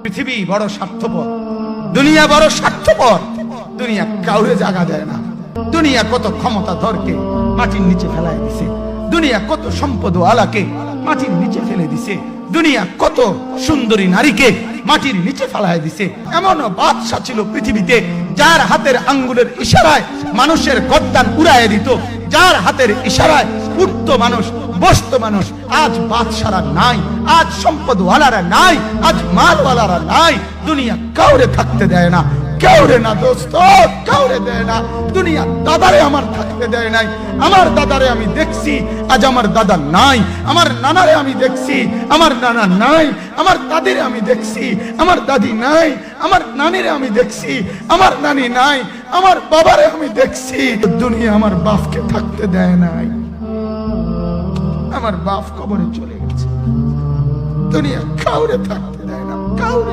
পৃথিবী বড় স্বার্থপর, দুনিয়া বড় স্বার্থপর। দুনিয়া কাউরে জায়গা দেয় না। দুনিয়া কত ক্ষমতা ধরকে মাটির নিচে ফেলায় দিছে। দুনিয়া কত সম্পদ আলাকে মাটির নিচে ফেলে দিছে। দুনিয়া কত সুন্দরী নারীকে মাটির নিচে ফেলায় দিছে। এমনও বাদশা ছিল পৃথিবীতে যার হাতের আঙ্গুলের ইশারায় মানুষের গর্দান উড়াইয়া দিত, যার হাতের ইশারায় উঠত মানুষ, বসত মানুষ। আজ বাদশারা নাই, আজ সম্পদওয়ালারা নাই, আজ মালওয়ালারা নাই। দুনিয়া কাউরে থাকতে দেয় না, কাউরে না দোস্ত, কাউরে দেয় না। দুনিয়া দাদারে আমার থাকতে দেয় নাই। আমার দাদারে আমি দেখছি, আজ আমার দাদা নাই। আমার নানারে আমি দেখছি, আমার নানা নাই। আমার দাদিরে আমি দেখছি, আমার দাদি নাই। আমার নানিরে আমি দেখছি, আমার নানি নাই। আমার বাবারে আমি দেখছি। দুনিয়া আমার বাপকে থাকতে দেয় নাই। আমার বাপ কবরে চলে গেছে। দুনিয়া কাউরে থাকতে দেয় না, কাউরে।